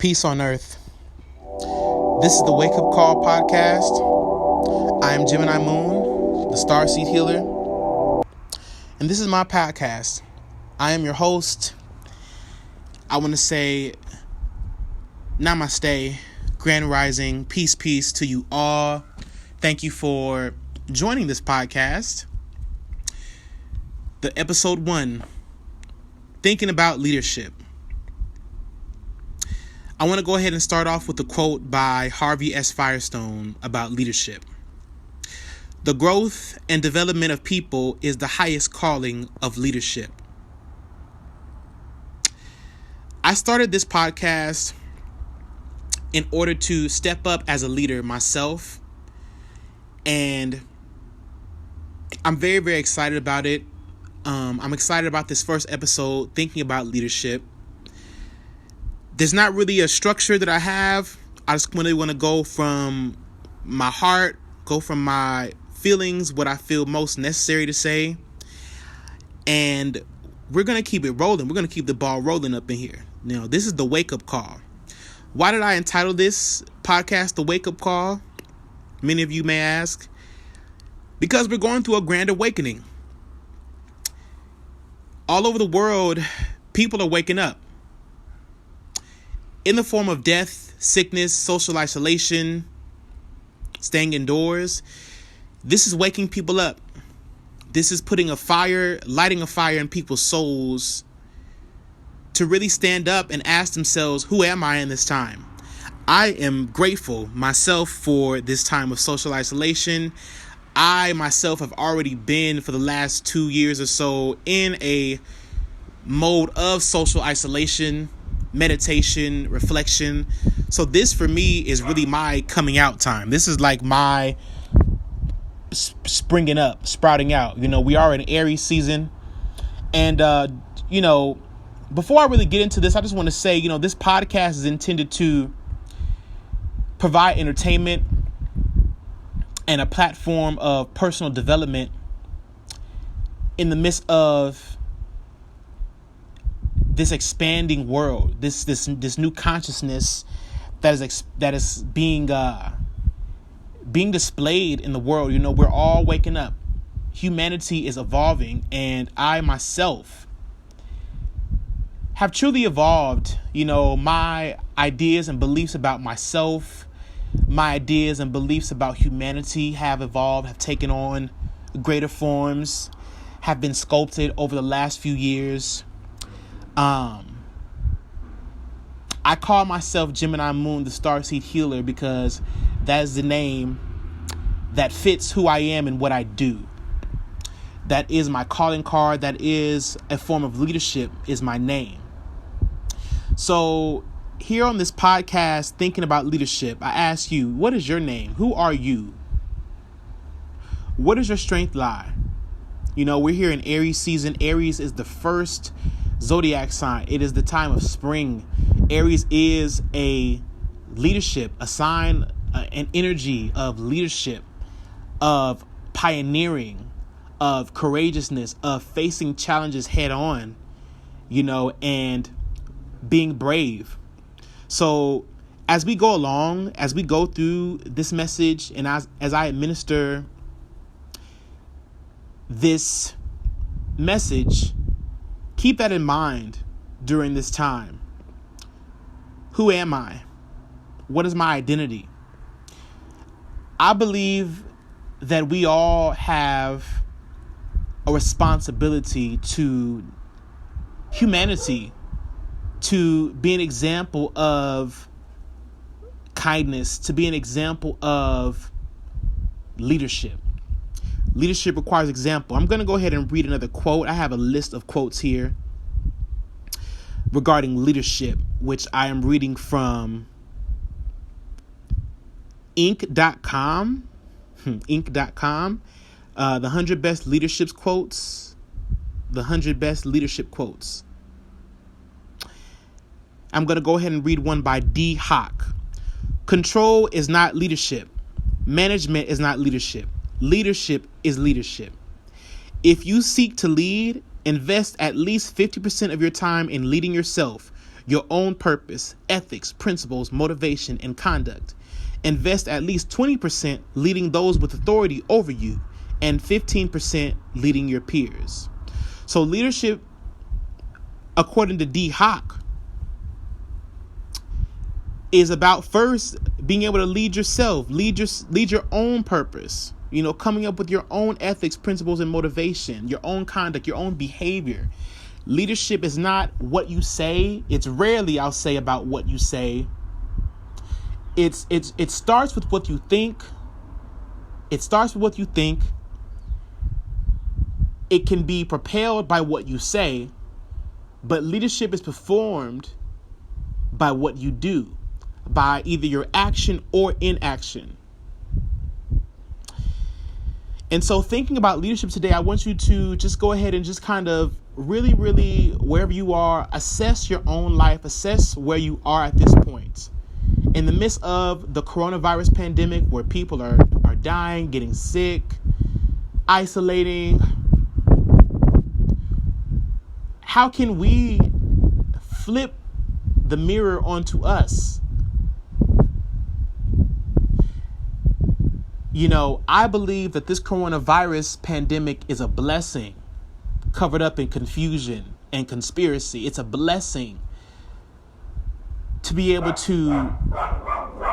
Peace on earth. This is the Wake Up Call podcast. I am Gemini Moon, the Starseed Healer, and this is my podcast. I am your host. I want to say namaste, grand rising, peace to you all. Thank you for joining this podcast. The episode 1, thinking about leadership. I want to go ahead and start off with a quote by Harvey S. Firestone about leadership. The growth and development of people is the highest calling of leadership. I started this podcast in order to step up as a leader myself, and I'm very, very excited about it. I'm excited about this first episode, thinking about leadership. There's not really a structure that I have. I just really want to go from my heart, go from my feelings, what I feel most necessary to say. And we're going to keep it rolling. We're going to keep the ball rolling up in here. Now, this is the wake up call. Why did I entitle this podcast The Wake Up Call? Many of you may ask. Because we're going through a grand awakening. All over the world, people are waking up. In the form of death, sickness, social isolation, staying indoors. This is waking people up. This is lighting a fire in people's souls to really stand up and ask themselves, who am I in this time? I am grateful myself for this time of social isolation. I myself have already been for the last 2 years or so in a mode of social isolation, meditation, reflection. So this for me is really my coming out time. This is like my sprouting out. We are in Aries season. And, before I really get into this, I just want to say, this podcast is intended to provide entertainment and a platform of personal development in the midst of this expanding world, this new consciousness that is being displayed in the world. We're all waking up. Humanity is evolving, and I myself have truly evolved. My ideas and beliefs about myself, my ideas and beliefs about humanity have evolved, have taken on greater forms, have been sculpted over the last few years. I call myself Gemini Moon, the Starseed Healer, because that is the name that fits who I am and what I do. That is my calling card. That is a form of leadership, is my name. So here on this podcast, thinking about leadership, I ask you, what is your name? Who are you? Where does your strength lie? We're here in Aries season. Aries is the first zodiac sign. It is the time of spring. Aries is a leadership, a sign, an energy of leadership, of pioneering, of courageousness, of facing challenges head on, and being brave. So as we go along, as we go through this message, and as I administer this message, keep that in mind during this time. Who am I? What is my identity? I believe that we all have a responsibility to humanity, to be an example of kindness, to be an example of leadership. Leadership requires example. I'm going to go ahead and read another quote. I have a list of quotes here regarding leadership, which I am reading from Inc.com. Inc.com. The 100 best leadership quotes. The 100 best leadership quotes. I'm going to go ahead and read one by D. Hock. Control is not leadership. Management is not leadership. Leadership is leadership. If you seek to lead, invest at least 50% of your time in leading yourself. your own purpose, ethics, principles, motivation, and conduct. Invest at least 20% leading those with authority over you and 15% leading your peers. So leadership, according to D. Hock, is about first being able to lead yourself, lead your own purpose, coming up with your own ethics, principles, and motivation, your own conduct, your own behavior. Leadership is not what you say. It's rarely, I'll say, about what you say. It starts with what you think. It starts with what you think. It can be propelled by what you say, but leadership is performed by what you do, by either your action or inaction. And so thinking about leadership today, I want you to just go ahead and just kind of really, really, wherever you are, assess your own life, assess where you are at this point. In the midst of the coronavirus pandemic, where people are dying, getting sick, isolating, how can we flip the mirror onto us? I believe that this coronavirus pandemic is a blessing covered up in confusion and conspiracy. It's a blessing to be able to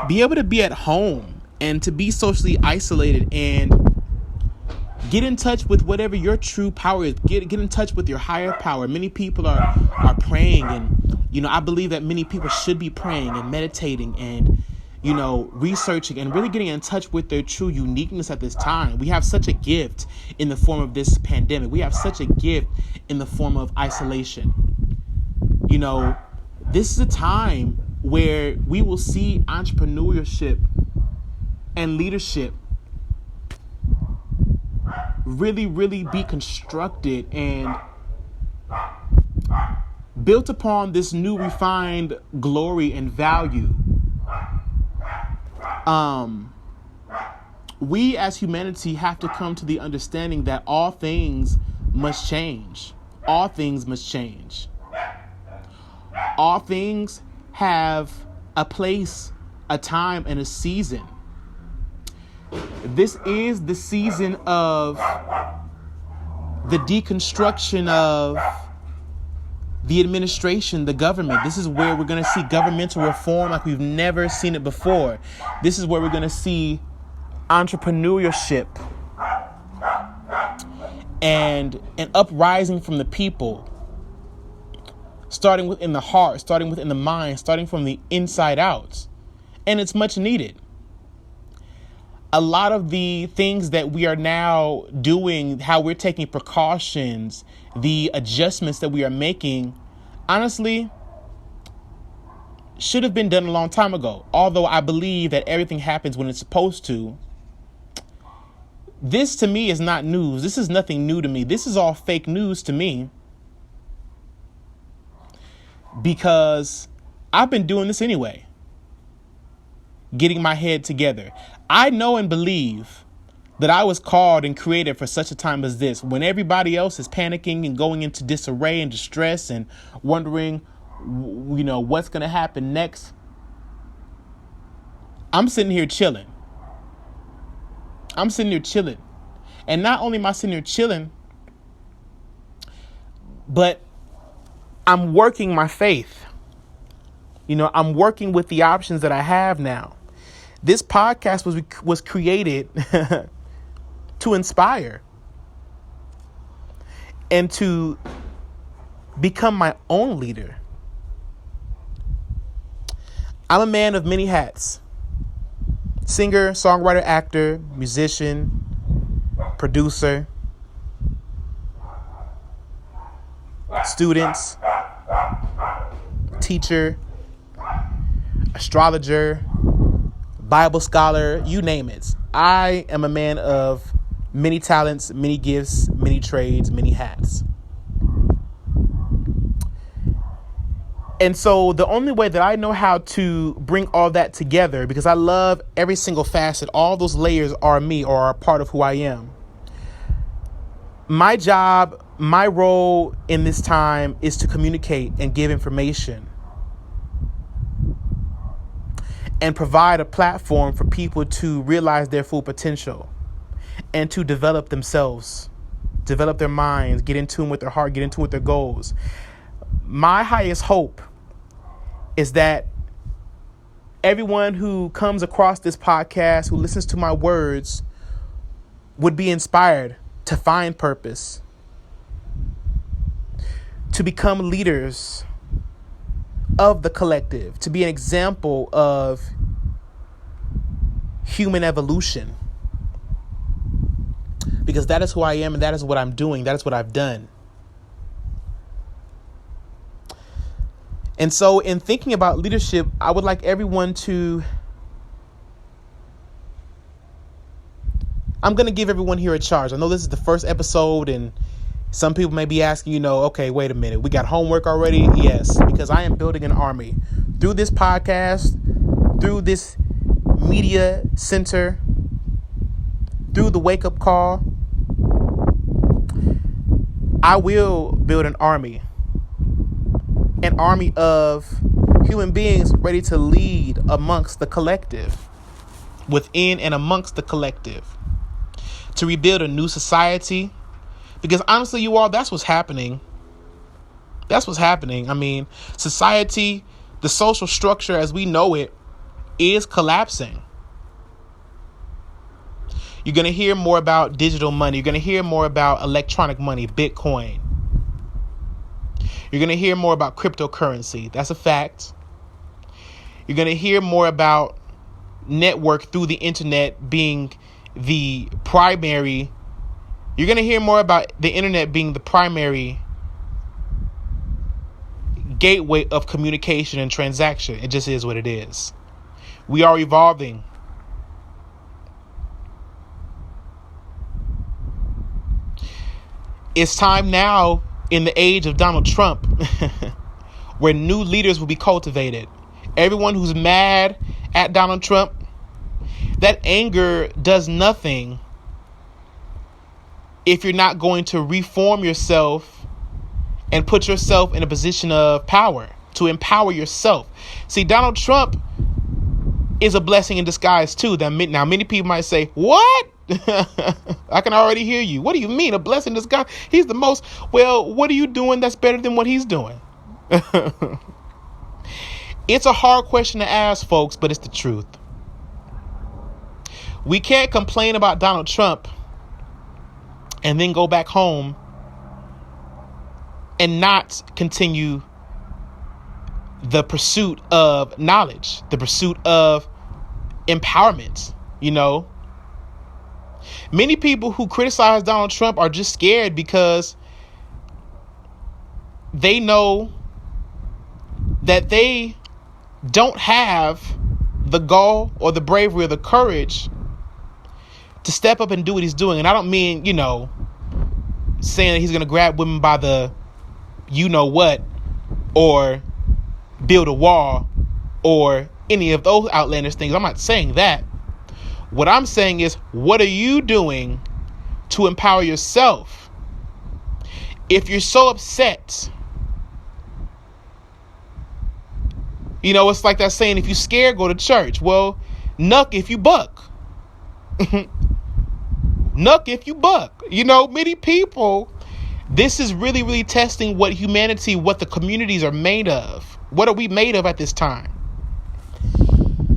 be at home and to be socially isolated and get in touch with whatever your true power is. Get in touch with your higher power. Many people are praying, and I believe that many people should be praying and meditating and researching and really getting in touch with their true uniqueness at this time. We have such a gift in the form of this pandemic. We have such a gift in the form of isolation. This is a time where we will see entrepreneurship and leadership really, really be constructed and built upon this new refined glory and value. We as humanity have to come to the understanding that all things must change. All things must change. All things have a place, a time, and a season. This is the season of the deconstruction of the administration, the government. This is where we're going to see governmental reform like we've never seen it before. This is where we're going to see entrepreneurship and an uprising from the people, starting within the heart, starting within the mind, starting from the inside out. And it's much needed. A lot of the things that we are now doing, how we're taking precautions, the adjustments that we are making, honestly, should have been done a long time ago. Although I believe that everything happens when it's supposed to. This to me is not news. This is nothing new to me. This is all fake news to me. Because I've been doing this anyway. Getting my head together. I know and believe that I was called and created for such a time as this, when everybody else is panicking and going into disarray and distress and wondering, what's going to happen next. I'm sitting here chilling. And not only am I sitting here chilling, but I'm working my faith. I'm working with the options that I have now. This podcast was created to inspire and to become my own leader. I'm a man of many hats. Singer, songwriter, actor, musician, producer, students, teacher, astrologer, Bible scholar, you name it. I am a man of many talents, many gifts, many trades, many hats. And so the only way that I know how to bring all that together, because I love every single facet, all those layers are me or are part of who I am. My job, my role in this time is to communicate and give information. and provide a platform for people to realize their full potential and to develop themselves, develop their minds, get in tune with their heart, get in tune with their goals. My highest hope is that everyone who comes across this podcast, who listens to my words, would be inspired to find purpose, to become leaders of the collective, to be an example of human evolution. Because that is who I am, and that is what I'm doing. That is what I've done. And so in thinking about leadership, I would like everyone to... I'm going to give everyone here a charge. I know this is the first episode, and some people may be asking, okay, wait a minute. We got homework already? Yes, because I am building an army. Through this podcast, through this media center, through the wake-up call, I will build an army of human beings ready to lead amongst the collective, within and amongst the collective, to rebuild a new society. Because honestly, you all, that's what's happening. That's what's happening. I mean, society, the social structure as we know it, is collapsing. You're going to hear more about digital money. You're going to hear more about electronic money, Bitcoin. You're going to hear more about cryptocurrency. That's a fact. You're going to hear more about network through the internet being the primary. You're going to hear more about the internet being the primary gateway of communication and transaction. It just is what it is. We are evolving. It's time now, in the age of Donald Trump, where new leaders will be cultivated. Everyone who's mad at Donald Trump, that anger does nothing if you're not going to reform yourself and put yourself in a position of power, to empower yourself. See, Donald Trump is a blessing in disguise too. Now, many people might say, what? I can already hear you. What do you mean, a blessing in disguise? He's the most... Well, what are you doing that's better than what he's doing? It's a hard question to ask, folks, but it's the truth. We can't complain about Donald Trump and then go back home and not continue the pursuit of knowledge, the pursuit of empowerment. Many people who criticize Donald Trump are just scared because they know that they don't have the gall or the bravery or the courage to step up and do what he's doing. And I don't mean, saying that he's going to grab women by the what, or build a wall, or any of those outlandish things. I'm not saying that. What I'm saying is, what are you doing to empower yourself? If you're so upset, it's like that saying, if you're scared, go to church. Well, nuck if you buck. Nuck if you buck. Many people, this is really, really testing what humanity, what the communities are made of. What are we made of at this time?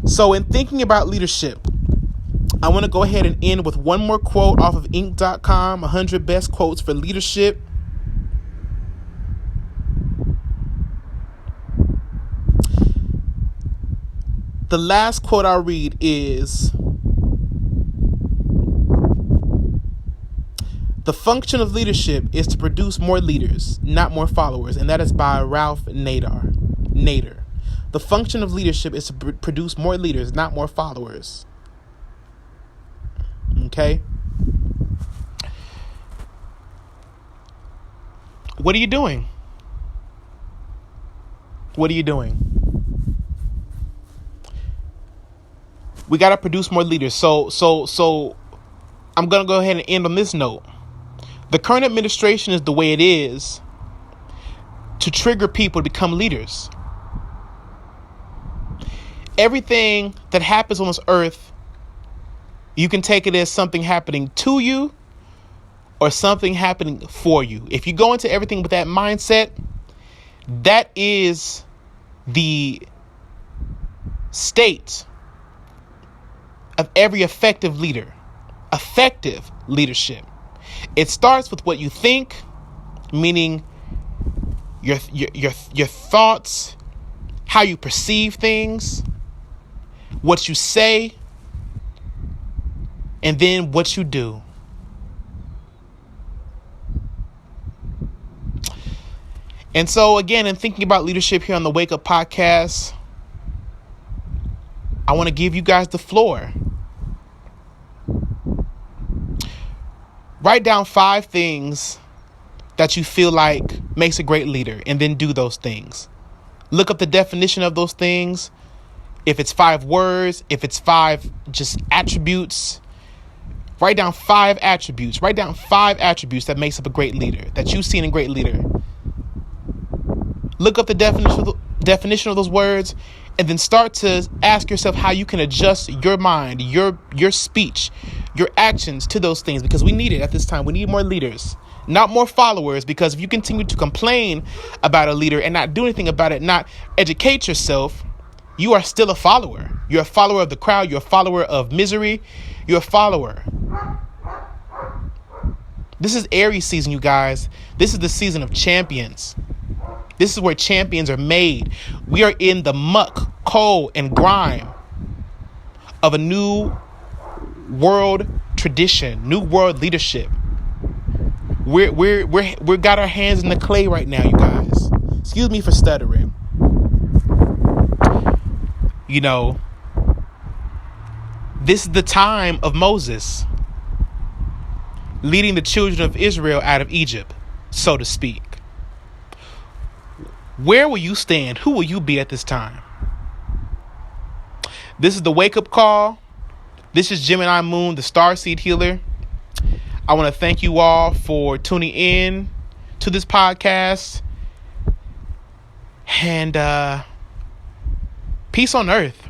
So in thinking about leadership, I want to go ahead and end with one more quote off of Inc.com, 100 best quotes for leadership. The last quote I'll read is, "The function of leadership is to produce more leaders, not more followers." And that is by Ralph Nader. The function of leadership is to produce more leaders, not more followers. Okay? What are you doing? What are you doing? We got to produce more leaders. So I'm going to go ahead and end on this note. The current administration is the way it is to trigger people to become leaders. Everything that happens on this earth, you can take it as something happening to you or something happening for you. If you go into everything with that mindset, that is the state of every effective leader. Effective leadership. It starts with what you think, meaning your thoughts, how you perceive things, what you say, and then what you do. And so again, in thinking about leadership here on the Wake Up Podcast, I want to give you guys the floor. Write down 5 things that you feel like makes a great leader, and then do those things. Look up the definition of those things. If it's 5 words, if it's 5 just attributes, write down 5 attributes. Write down 5 attributes that makes up a great leader, that you see in a great leader. Look up the definition of those words, and then start to ask yourself how you can adjust your mind, your speech, your actions to those things, because we need it at this time. We need more leaders, not more followers, because if you continue to complain about a leader and not do anything about it, not educate yourself, you are still a follower. You're a follower of the crowd. You're a follower of misery. You're a follower. This is Aries season, you guys. This is the season of champions. This is where champions are made. We are in the muck, coal, and grime of a new world tradition, new world leadership. We got our hands in the clay right now, you guys. Excuse me for stuttering. You know, this is the time of Moses leading the children of Israel out of Egypt, so to speak. Where will you stand? Who will you be at this time? This is the Wake Up Call. This is Gemini Moon, the Starseed Healer. I want to thank you all for tuning in to this podcast. And peace on earth.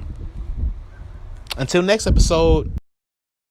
Until next episode.